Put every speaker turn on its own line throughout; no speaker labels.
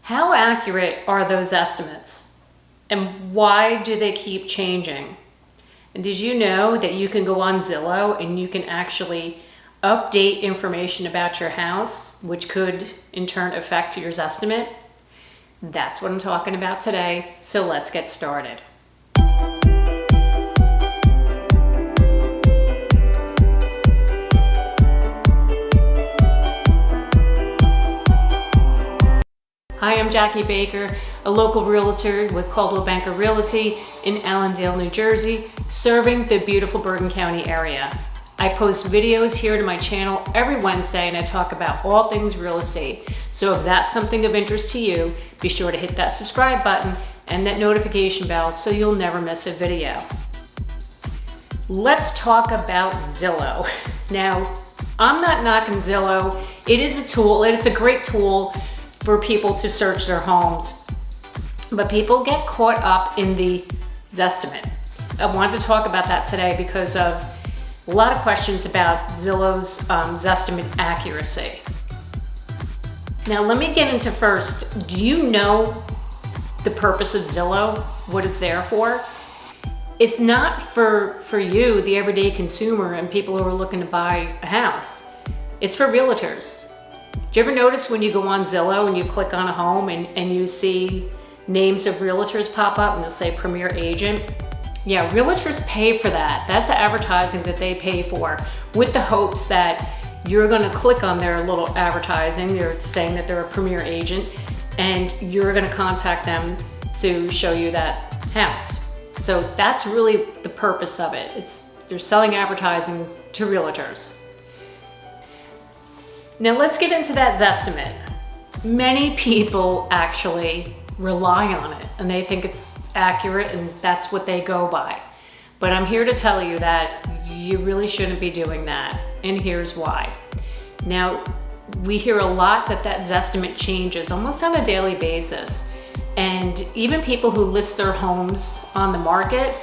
How accurate are those estimates? And why do they keep changing? And did you know that you can go on Zillow and you can actually update information about your house, which could in turn affect your Zestimate? That's what I'm talking about today, so let's get started. Hi, I'm Jackie Baker, a local realtor with Coldwell Banker Realty in Allendale, New Jersey, serving the beautiful Bergen County area. I post videos here to my channel every Wednesday and I talk about all things real estate. So if that's something of interest to you, be sure to hit that subscribe button and that notification bell so you'll never miss a video. Let's talk about Zillow. Now, I'm not knocking Zillow. It is a tool, it's a great tool for people to search their homes, but people get caught up in the Zestimate. I wanted to talk about that today because of a lot of questions about Zillow's Zestimate accuracy. Now let me get into first, do you know the purpose of Zillow, what it's there for? It's not for you, the everyday consumer and people who are looking to buy a house. It's for realtors. Do you ever notice when you go on Zillow and you click on a home and you see names of realtors pop up and they'll say Premier Agent? Yeah, realtors pay for that. That's advertising that they pay for with the hopes that you're gonna click on their little advertising. They're saying that they're a Premier Agent and you're gonna contact them to show you that house. So that's really the purpose of it. They're selling advertising to realtors. Now let's get into that Zestimate. Many people actually rely on it and they think it's accurate and that's what they go by. But I'm here to tell you that you really shouldn't be doing that, and here's why. Now, we hear a lot that Zestimate changes almost on a daily basis, and even people who list their homes on the market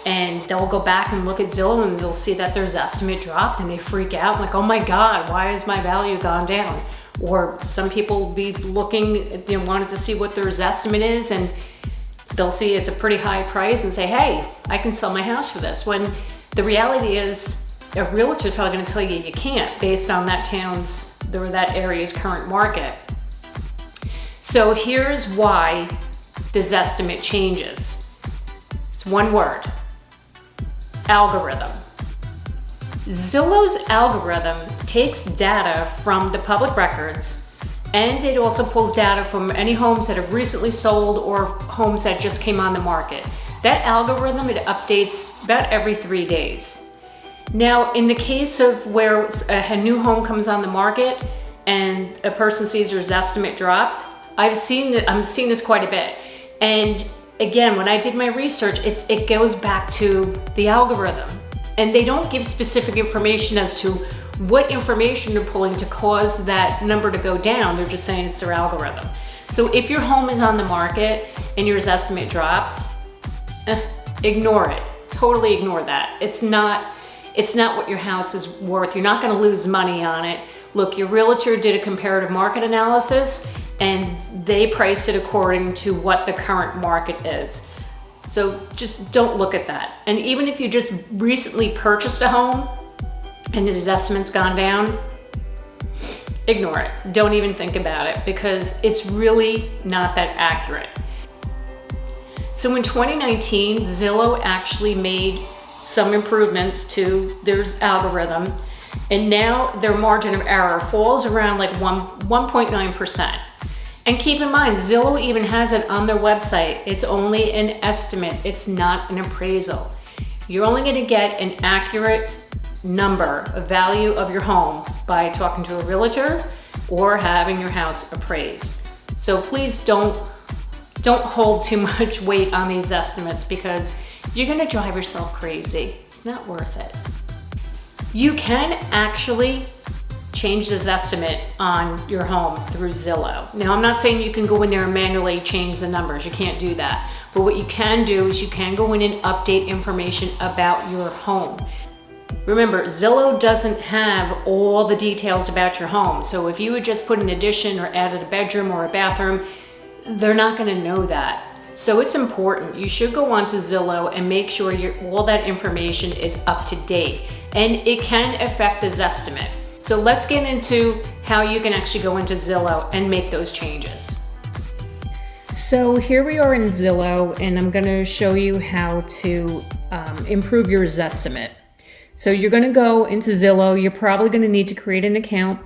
and they'll go back and look at Zillow and they'll see that their Zestimate dropped and they freak out like, oh my God, why has my value gone down? Or some people will be looking, wanted to see what their Zestimate is and they'll see it's a pretty high price and say, hey, I can sell my house for this. When the reality is a realtor is probably gonna tell you you can't based on that town's or that area's current market. So here's why the Zestimate changes. It's one word. Algorithm. Zillow's algorithm takes data from the public records and it also pulls data from any homes that have recently sold or homes that just came on the market. That algorithm, it updates about every 3 days. Now, in the case of where a new home comes on the market and a person sees their Zestimate drops, I'm seeing this quite a bit. And again, when I did my research, it goes back to the algorithm. And they don't give specific information as to what information they're pulling to cause that number to go down. They're just saying it's their algorithm. So if your home is on the market and your Zestimate drops, ignore it. Totally ignore that. It's not what your house is worth. You're not gonna lose money on it. Look, your realtor did a comparative market analysis and they priced it according to what the current market is. So just don't look at that. And even if you just recently purchased a home and his Zestimate's gone down, ignore it. Don't even think about it because it's really not that accurate. So in 2019, Zillow actually made some improvements to their algorithm and now their margin of error falls around like 1.9%. And keep in mind, Zillow even has it on their website. It's only an estimate. It's not an appraisal. You're only gonna get an accurate number, a value of your home by talking to a realtor or having your house appraised. So please don't hold too much weight on these estimates because you're gonna drive yourself crazy. It's not worth it. You can actually change the Zestimate on your home through Zillow. Now, I'm not saying you can go in there and manually change the numbers. You can't do that. But what you can do is you can go in and update information about your home. Remember, Zillow doesn't have all the details about your home. So if you would just put an addition or added a bedroom or a bathroom, they're not going to know that. So it's important. You should go onto Zillow and make sure all that information is up to date, and it can affect the Zestimate. So let's get into how you can actually go into Zillow and make those changes. So here we are in Zillow, and I'm going to show you how to improve your Zestimate. So you're going to go into Zillow. You're probably going to need to create an account.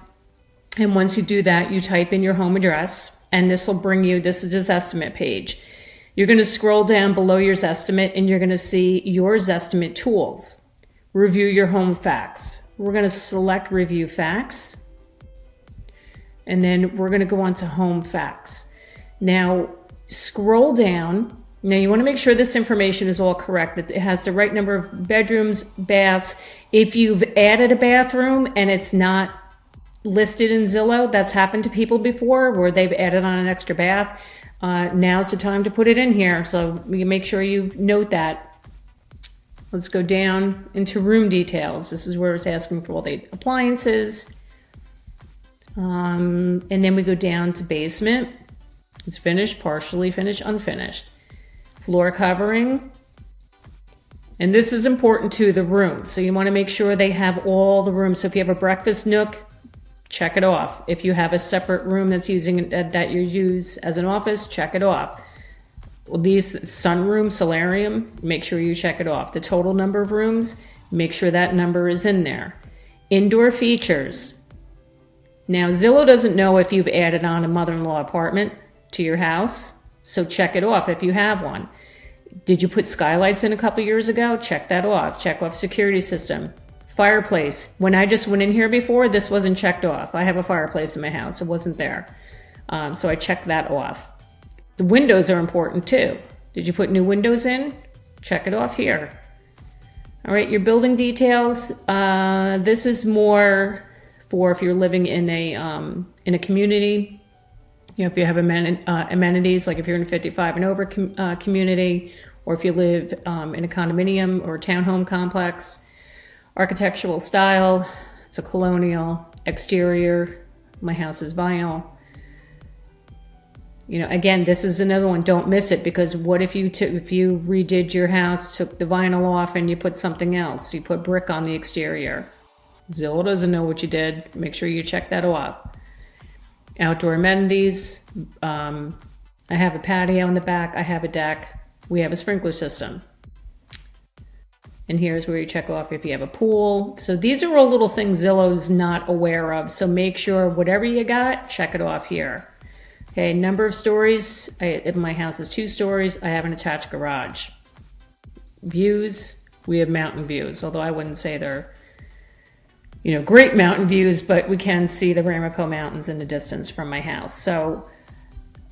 And once you do that, you type in your home address, and this will bring you, this is the Zestimate page. You're going to scroll down below your Zestimate, and you're going to see your Zestimate tools. Review your home facts. We're going to select review facts, and then we're going to go on to home facts. Now scroll down. Now you want to make sure this information is all correct, that it has the right number of bedrooms, baths. If you've added a bathroom and it's not listed in Zillow, that's happened to people before where they've added on an extra bath. Now's the time to put it in here. So you make sure you note that. Let's go down into room details. This is where it's asking for all the appliances. And then we go down to basement. It's finished, partially finished, unfinished. Floor covering. And this is important too, the room. So you want to make sure they have all the rooms. So if you have a breakfast nook, check it off. If you have a separate room that's that you use as an office, check it off. Well, these sunroom, solarium, make sure you check it off. The total number of rooms, make sure that number is in there. Indoor features. Now, Zillow doesn't know if you've added on a mother-in-law apartment to your house, so check it off if you have one. Did you put skylights in a couple years ago? Check that off. Check off security system. Fireplace. When I just went in here before, this wasn't checked off. I have a fireplace in my house. It wasn't there. So I checked that off. The windows are important too. Did you put new windows in? Check it off here. All right, your building details. This is more for if you're living in a community. You know, if you have amenities, like if you're in a 55 and over community, or if you live in a condominium or a townhome complex. Architectural style, it's a colonial. Exterior, my house is vinyl. You know, again, this is another one, don't miss it, because what if you redid your house, took the vinyl off and you put something else? You put brick on the exterior. Zillow doesn't know what you did. Make sure you check that off. Outdoor amenities. I have a patio in the back. I have a deck. We have a sprinkler system. And here's where you check off if you have a pool. So these are all little things Zillow's not aware of. So make sure whatever you got, check it off here. Okay, number of stories. If my house is 2 stories, I have an attached garage. Views, we have mountain views, although I wouldn't say they're, you know, great mountain views, but we can see the Ramapo Mountains in the distance from my house. So,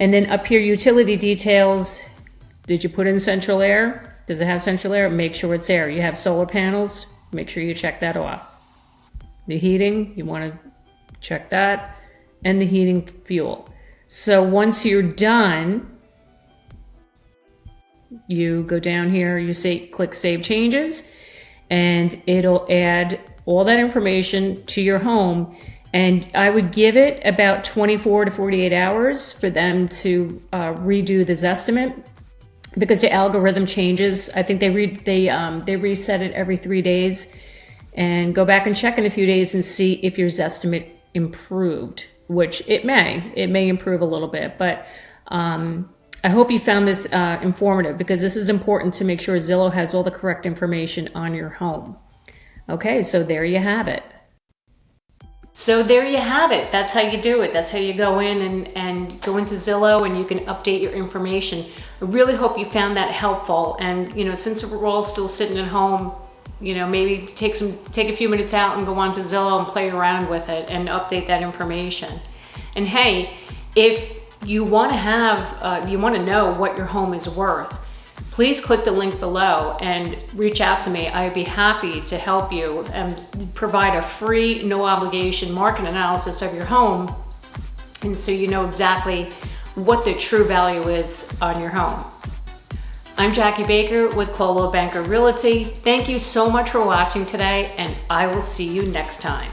and then up here, utility details. Did you put in central air? Does it have central air? Make sure it's there. You have solar panels, make sure you check that off. The heating, you want to check that, and the heating fuel. So once you're done, you go down here, you click Save Changes, and it'll add all that information to your home. And I would give it about 24 to 48 hours for them to redo the Zestimate, because the algorithm changes. I think they reset it every 3 days, and go back and check in a few days and see if your Zestimate improved, which it may improve a little bit. But I hope you found this informative, because this is important to make sure Zillow has all the correct information on your home. Okay, so there you have it. So there you have it. That's how you do it. That's how you go in and go into Zillow and you can update your information. I really hope you found that helpful. And, you know, since we're all still sitting at home, you know, maybe take a few minutes out and go on to Zillow and play around with it and update that information. And hey, if you want to know what your home is worth, please click the link below and reach out to me. I'd be happy to help you and provide a free, no obligation market analysis of your home, and so you know exactly what the true value is on your home. I'm Jackie Baker with Coldwell Banker Realty. Thank you so much for watching today, and I will see you next time.